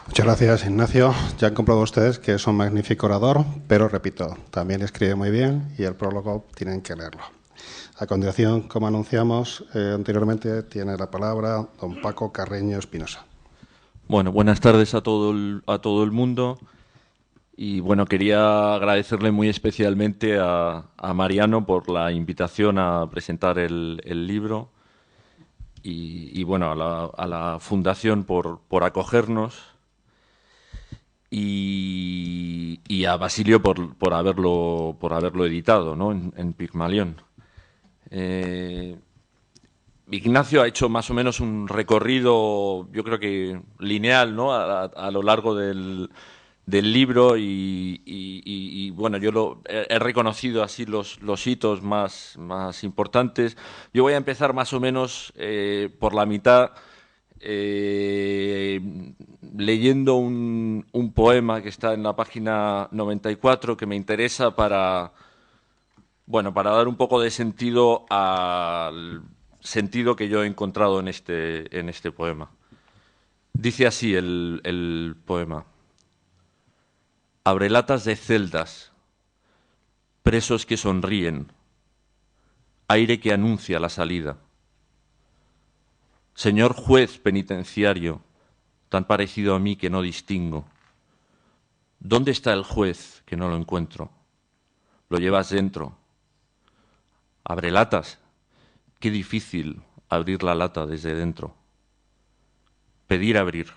Muchas gracias, Ignacio. Ya han comprobado ustedes que es un magnífico orador, pero repito, también escribe muy bien y el prólogo tienen que leerlo. A continuación, como anunciamos anteriormente, tiene la palabra don Paco Carreño Espinosa. Bueno, buenas tardes a a todo el mundo y bueno, quería agradecerle muy especialmente a Mariano por la invitación a presentar el libro y bueno, a la Fundación por acogernos y a Basilio por haberlo editado, ¿no? En Pigmalión. Eh, Ignacio ha hecho más o menos un recorrido, yo creo que lineal, ¿no? A lo largo del libro bueno, he reconocido así los hitos más importantes. Yo voy a empezar más o menos por la mitad eh, leyendo un poema que está en la página 94 que me interesa para dar un poco de sentido al sentido que yo he encontrado en este poema. Dice así el poema. Abrelatas de celdas, presos que sonríen, aire que anuncia la salida. Señor juez penitenciario, tan parecido a mí que no distingo. ¿Dónde está el juez que no lo encuentro? Lo llevas dentro. Abrelatas, qué difícil abrir la lata desde dentro. Pedir abrir.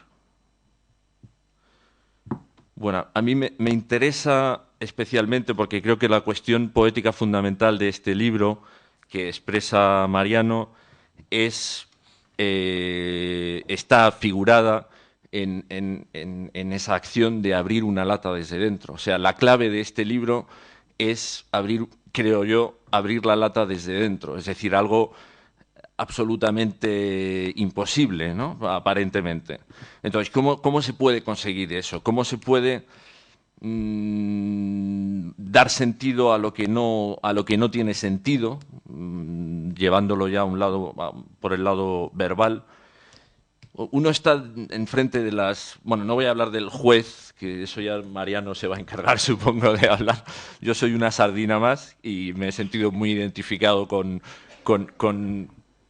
Bueno, a mí me interesa especialmente porque creo que la cuestión poética fundamental de este libro que expresa Mariano está figurada en esa acción de abrir una lata desde dentro. O sea, la clave de este libro es abrir, creo yo, abrir la lata desde dentro. Es decir, algo absolutamente imposible, ¿no? Aparentemente. Entonces, ¿cómo se puede conseguir eso? ¿Cómo se puede dar sentido a lo que no tiene sentido, llevándolo ya a un lado, por el lado verbal? Uno está enfrente de las... Bueno, no voy a hablar del juez, que eso ya Mariano se va a encargar, supongo, de hablar. Yo soy una sardina más y me he sentido muy identificado con,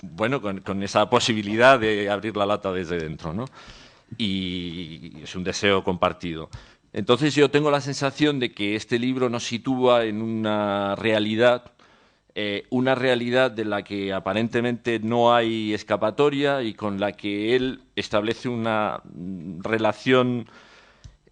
bueno, con esa posibilidad de abrir la lata desde dentro, ¿no? Y es un deseo compartido. Entonces yo tengo la sensación de que este libro nos sitúa en una realidad de la que aparentemente no hay escapatoria y con la que él establece una relación,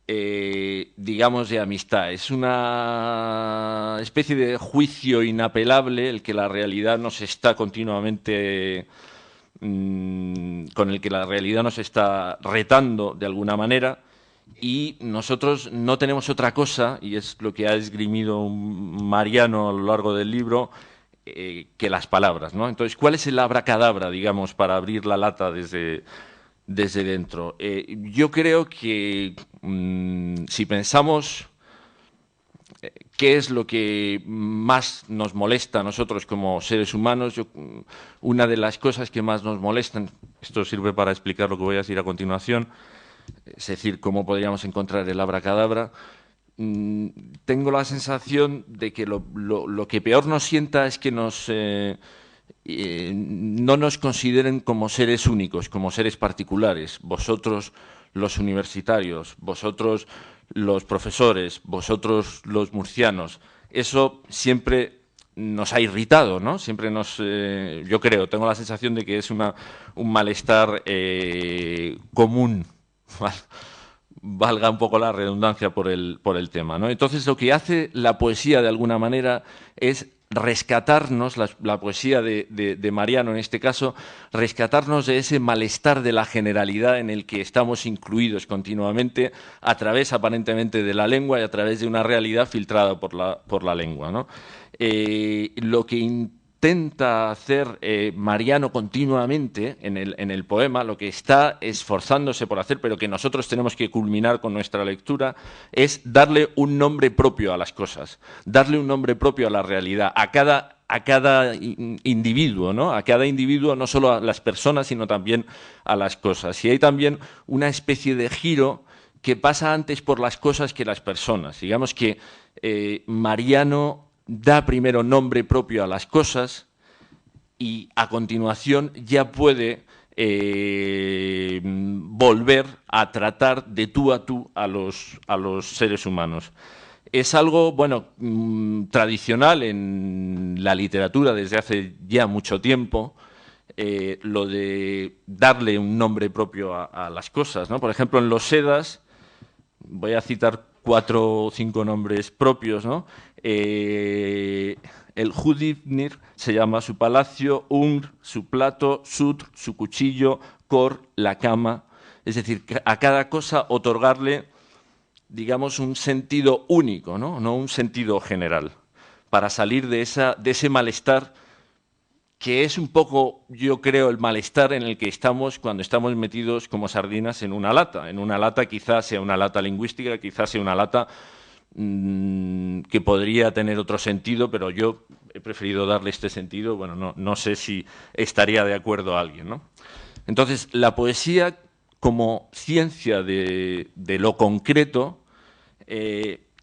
digamos, de amistad. Es una especie de juicio inapelable el que la realidad nos está continuamente con el que la realidad nos está retando de alguna manera y nosotros no tenemos otra cosa, y es lo que ha esgrimido Mariano a lo largo del libro, que las palabras, ¿no? Entonces, ¿cuál es el abracadabra, digamos, para abrir la lata desde dentro? Yo creo que si pensamos qué es lo que más nos molesta a nosotros como seres humanos. Una de las cosas que más nos molestan, esto sirve para explicar lo que voy a decir a continuación, es decir, cómo podríamos encontrar el abracadabra. Tengo la sensación de que lo que peor nos sienta es que no nos consideren como seres únicos, como seres particulares. Vosotros, los universitarios, vosotros, los profesores, vosotros, los murcianos. Eso siempre nos ha irritado, ¿no? Siempre yo creo, tengo la sensación de que es un malestar común, valga un poco la redundancia por el tema, ¿no? Entonces, lo que hace la poesía, de alguna manera, es rescatarnos, la poesía de Mariano en este caso, rescatarnos de ese malestar de la generalidad en el que estamos incluidos continuamente a través aparentemente de la lengua y a través de una realidad filtrada por la lengua, ¿no? Lo que intenta hacer Mariano continuamente en el poema, lo que está esforzándose por hacer, pero que nosotros tenemos que culminar con nuestra lectura, es darle un nombre propio a las cosas, darle un nombre propio a la realidad, a cada cada individuo, ¿no? A cada individuo, no solo a las personas, sino también a las cosas. Y hay también una especie de giro que pasa antes por las cosas que las personas. Digamos que Mariano da primero nombre propio a las cosas y a continuación ya puede volver a tratar de tú a tú a los seres humanos. Es algo, bueno, tradicional en la literatura desde hace ya mucho tiempo, lo de darle un nombre propio a las cosas, ¿no? Por ejemplo, en los Eddas, voy a citar 4 o 5 nombres propios, ¿no? El Hrungnir se llama su palacio, Ungr, su plato, Sutr, su cuchillo, Kor, la cama. Es decir, a cada cosa otorgarle, digamos, un sentido único, no un sentido general, para salir de ese malestar que es un poco, yo creo, el malestar en el que estamos cuando estamos metidos como sardinas en una lata. En una lata quizás sea una lata lingüística, quizás sea una lata que podría tener otro sentido, pero yo he preferido darle este sentido. Bueno, no sé si estaría de acuerdo alguien, ¿no? Entonces, la poesía como ciencia de lo concreto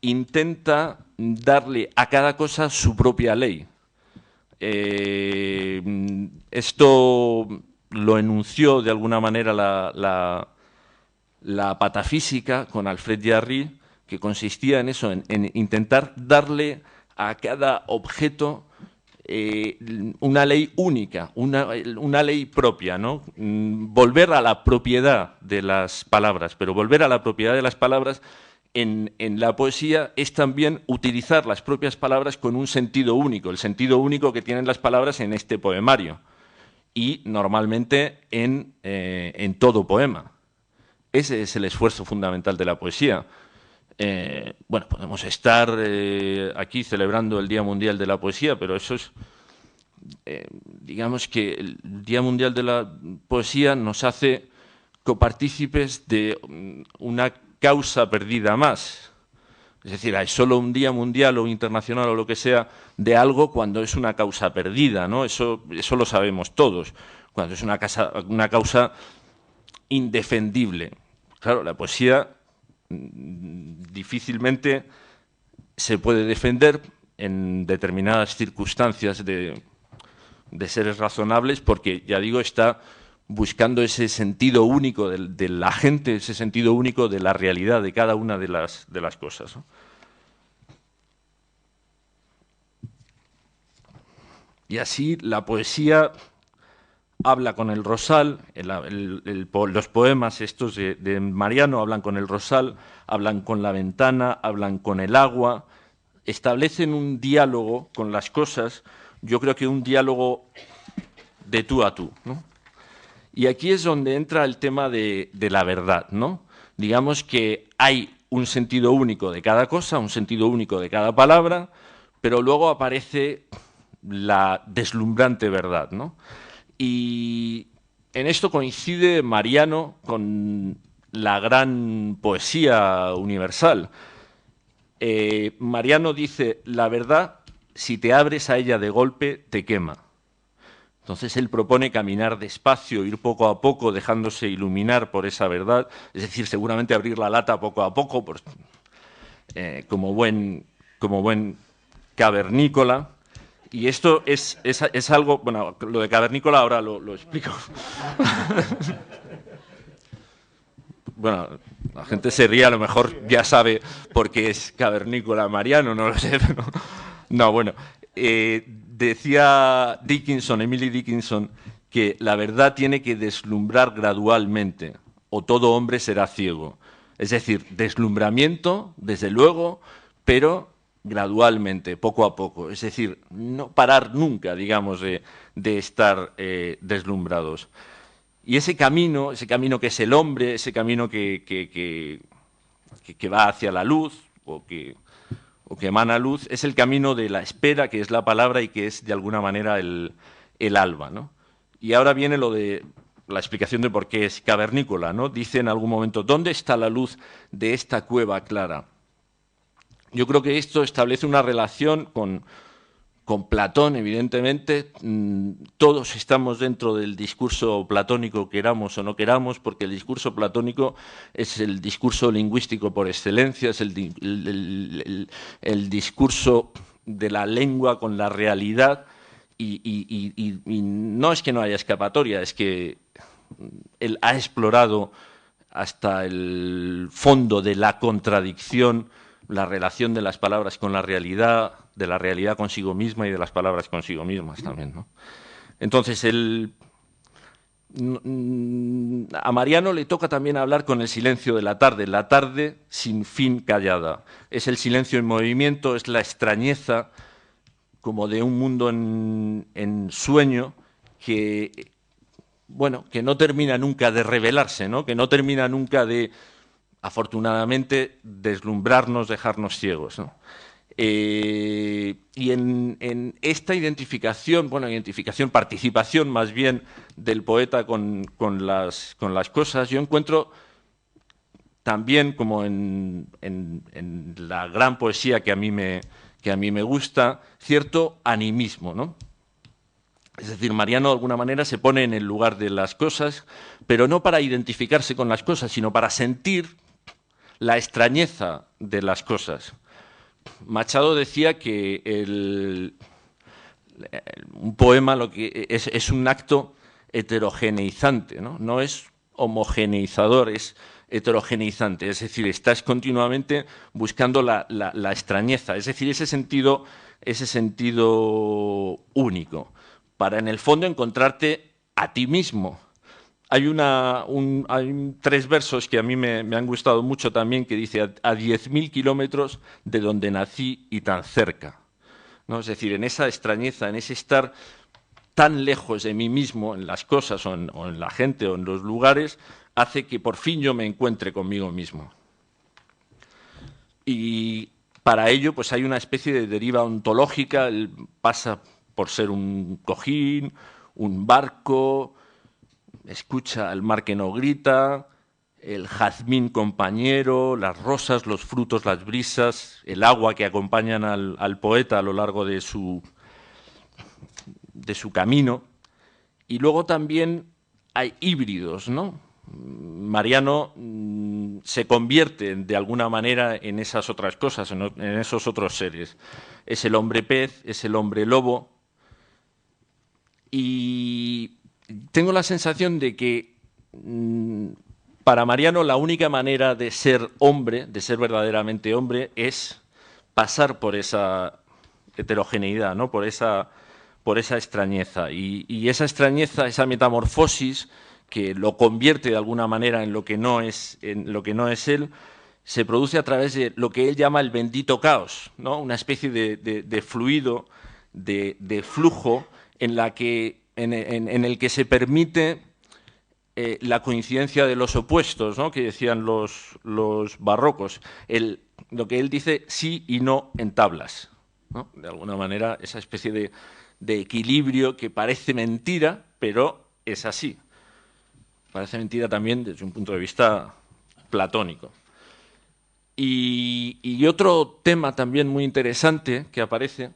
intenta darle a cada cosa su propia ley. Esto lo enunció de alguna manera la patafísica con Alfred Jarry, que consistía en eso, en intentar darle a cada objeto una ley única, una ley propia, ¿no? Volver a la propiedad de las palabras, pero volver a la propiedad de las palabras en la poesía es también utilizar las propias palabras con un sentido único, el sentido único que tienen las palabras en este poemario y normalmente en todo poema. Ese es el esfuerzo fundamental de la poesía. Bueno, podemos estar aquí celebrando el Día Mundial de la Poesía, pero eso es, digamos que el Día Mundial de la Poesía nos hace copartícipes de una causa perdida más. Es decir, hay solo un día mundial o internacional o lo que sea de algo cuando es una causa perdida, ¿no? Eso lo sabemos todos, cuando es una causa indefendible. Claro, la poesía difícilmente se puede defender en determinadas circunstancias de seres razonables porque, ya digo, está buscando ese sentido único de la gente, ese sentido único de la realidad de cada una de las cosas, ¿no? Y así la poesía habla con el rosal, los poemas estos de Mariano hablan con el rosal, hablan con la ventana, hablan con el agua, establecen un diálogo con las cosas, yo creo que un diálogo de tú a tú, ¿no? Y aquí es donde entra el tema de la verdad, ¿no? Digamos que hay un sentido único de cada cosa, un sentido único de cada palabra, pero luego aparece la deslumbrante verdad, ¿no? Y en esto coincide Mariano con la gran poesía universal. Mariano dice, la verdad, si te abres a ella de golpe, te quema. Entonces él propone caminar despacio, ir poco a poco, dejándose iluminar por esa verdad, es decir, seguramente abrir la lata poco a poco, como buen cavernícola. Y esto es algo, bueno, lo de cavernícola ahora lo explico. Bueno, la gente se ríe, a lo mejor ya sabe por qué es cavernícola Mariano, no lo sé. Pero no, bueno, decía Emily Dickinson, que la verdad tiene que deslumbrar gradualmente, o todo hombre será ciego. Es decir, deslumbramiento, desde luego, pero gradualmente, poco a poco. Es decir, no parar nunca, digamos, de estar deslumbrados. Y ese camino que es el hombre, ese camino que va hacia la luz, o que emana luz, es el camino de la espera, que es la palabra y que es, de alguna manera, el alba, ¿no? Y ahora viene lo de la explicación de por qué es cavernícola, ¿no? Dice en algún momento, ¿dónde está la luz de esta cueva clara? Yo creo que esto establece una relación con con Platón, evidentemente, todos estamos dentro del discurso platónico, queramos o no queramos, porque el discurso platónico es el discurso lingüístico por excelencia, es el discurso de la lengua con la realidad, y no es que no haya escapatoria, es que él ha explorado hasta el fondo de la contradicción, la relación de las palabras con la realidad, de la realidad consigo misma y de las palabras consigo mismas también, ¿no? Entonces, a Mariano le toca también hablar con el silencio de la tarde sin fin callada. Es el silencio en movimiento, es la extrañeza como de un mundo en sueño que, bueno, que no termina nunca de revelarse, ¿no? Que no termina nunca de, afortunadamente, deslumbrarnos, dejarnos ciegos, ¿no? Y en esta identificación, participación más bien del poeta con las cosas, yo encuentro también, como en la gran poesía que a mí me gusta, cierto animismo, ¿no? Es decir, Mariano de alguna manera se pone en el lugar de las cosas, pero no para identificarse con las cosas, sino para sentir la extrañeza de las cosas. Machado decía que un poema lo que es un acto heterogeneizante, ¿no? No es homogeneizador, es heterogeneizante, es decir, estás continuamente buscando la extrañeza, es decir, ese sentido único, para en el fondo encontrarte a ti mismo. Hay tres versos que a mí me han gustado mucho también, que dice: a 10.000 kilómetros de donde nací y tan cerca, ¿no? Es decir, en esa extrañeza, en ese estar tan lejos de mí mismo, en las cosas o en la gente o en los lugares, hace que por fin yo me encuentre conmigo mismo. Y para ello pues hay una especie de deriva ontológica. Él pasa por ser un cojín, un barco, escucha al mar que no grita, el jazmín compañero, las rosas, los frutos, las brisas, el agua que acompañan al poeta a lo largo de su camino. Y luego también hay híbridos, ¿no? Mariano se convierte de alguna manera en esas otras cosas, en esos otros seres. Es el hombre pez, es el hombre lobo. Y tengo la sensación de que para Mariano la única manera de ser hombre, de ser verdaderamente hombre, es pasar por esa heterogeneidad, ¿no? Por esa extrañeza. Y esa extrañeza, esa metamorfosis que lo convierte de alguna manera en lo que no es él, se produce a través de lo que él llama el bendito caos, ¿no? Una especie de fluido, de flujo en el que se permite la coincidencia de los opuestos, ¿no? Que decían los barrocos. Lo que él dice, sí y no en tablas, ¿no? De alguna manera, esa especie de equilibrio que parece mentira, pero es así. Parece mentira también desde un punto de vista platónico. Y otro tema también muy interesante que aparece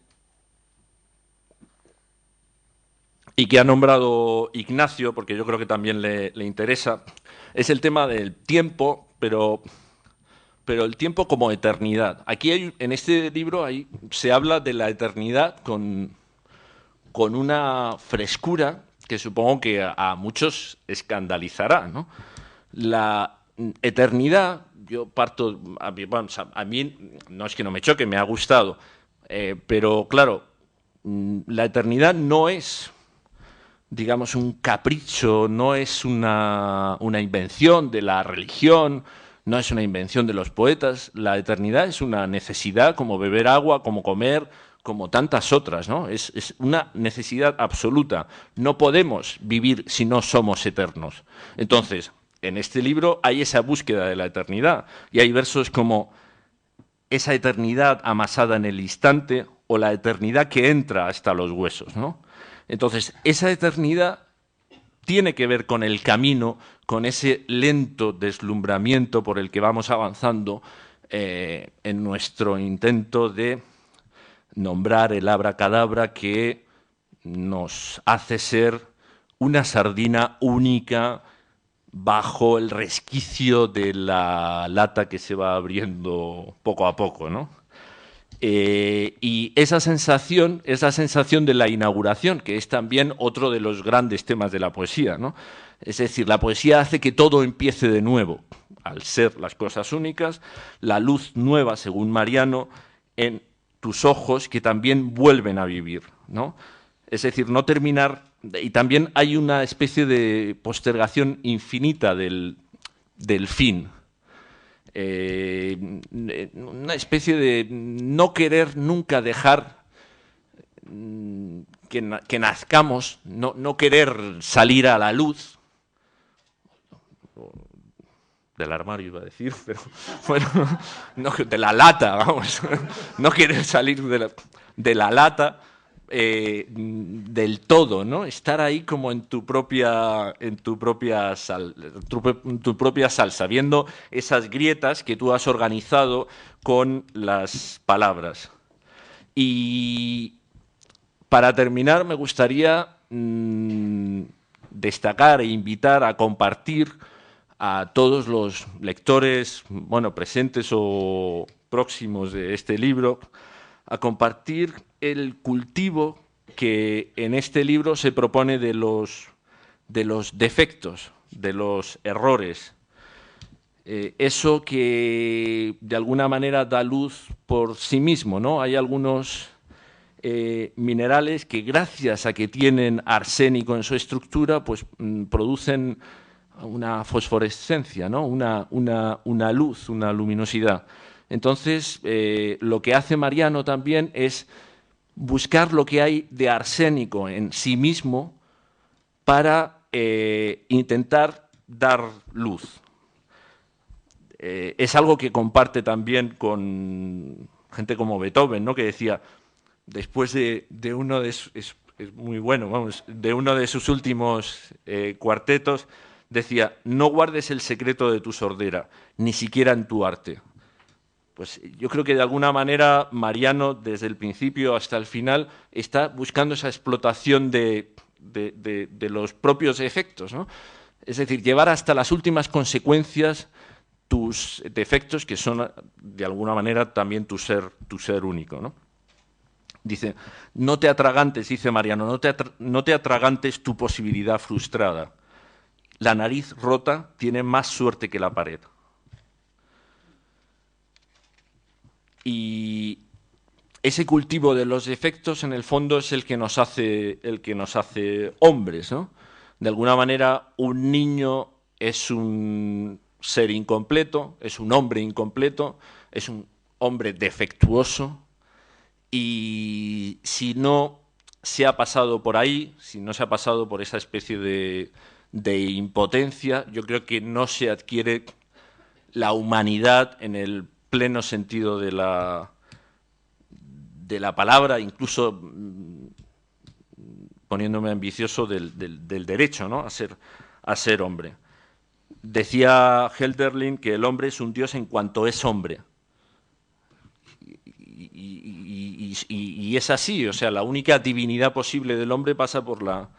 y que ha nombrado Ignacio, porque yo creo que también le interesa, es el tema del tiempo, pero el tiempo como eternidad. Aquí en este libro se habla de la eternidad con una frescura que supongo que a muchos escandalizará, ¿no? La eternidad, yo parto, a mí no es que no me choque, me ha gustado, pero claro, la eternidad no es, digamos, un capricho, no es una invención de la religión, no es una invención de los poetas. La eternidad es una necesidad, como beber agua, como comer, como tantas otras, ¿no? Es una necesidad absoluta. No podemos vivir si no somos eternos. Entonces, en este libro hay esa búsqueda de la eternidad, y hay versos como esa eternidad amasada en el instante, o la eternidad que entra hasta los huesos, ¿no? Entonces, esa eternidad tiene que ver con el camino, con ese lento deslumbramiento por el que vamos avanzando en nuestro intento de nombrar el abracadabra que nos hace ser una sardina única bajo el resquicio de la lata que se va abriendo poco a poco, ¿no? Y esa sensación de la inauguración, que es también otro de los grandes temas de la poesía, ¿no? Es decir, la poesía hace que todo empiece de nuevo, al ser las cosas únicas, la luz nueva, según Mariano, en tus ojos que también vuelven a vivir, ¿no? Es decir, no terminar. Y también hay una especie de postergación infinita del fin. Una especie de no querer nunca dejar que nazcamos, no querer salir a la luz. Del armario iba a decir, pero bueno, no, de la lata, vamos. No querer salir de la lata. Del todo, ¿no? Estar ahí como en tu propia salsa, viendo esas grietas que tú has organizado con las palabras. Y para terminar, me gustaría destacar e invitar a compartir a todos los lectores, bueno, presentes o próximos de este libro, a compartir el cultivo que en este libro se propone de los defectos, de los errores. Eso que de alguna manera da luz por sí mismo, ¿no? Hay algunos minerales que gracias a que tienen arsénico en su estructura, pues producen una fosforescencia, ¿no? Una luz, una luminosidad. Entonces, lo que hace Mariano también es buscar lo que hay de arsénico en sí mismo para intentar dar luz. Es algo que comparte también con gente como Beethoven, ¿no? Que decía, después de uno de es muy bueno, vamos, de uno de sus últimos cuartetos, decía, no guardes el secreto de tu sordera, ni siquiera en tu arte. Pues yo creo que de alguna manera Mariano, desde el principio hasta el final, está buscando esa explotación de los propios efectos, ¿no? Es decir, llevar hasta las últimas consecuencias tus defectos, que son de alguna manera también tu ser único, ¿no? Dice, no te atragantes, dice Mariano, no te atragantes tu posibilidad frustrada. La nariz rota tiene más suerte que la pared. Y ese cultivo de los defectos, en el fondo, es el que nos hace hombres, ¿no? De alguna manera, un niño es un ser incompleto, es un hombre incompleto, es un hombre defectuoso, y si no se ha pasado por ahí, si no se ha pasado por esa especie de impotencia, yo creo que no se adquiere la humanidad en el pleno sentido de la palabra, incluso poniéndome ambicioso del derecho, ¿no? a ser hombre. Decía Hölderlin que el hombre es un dios en cuanto es hombre. Y es así, o sea, la única divinidad posible del hombre pasa por la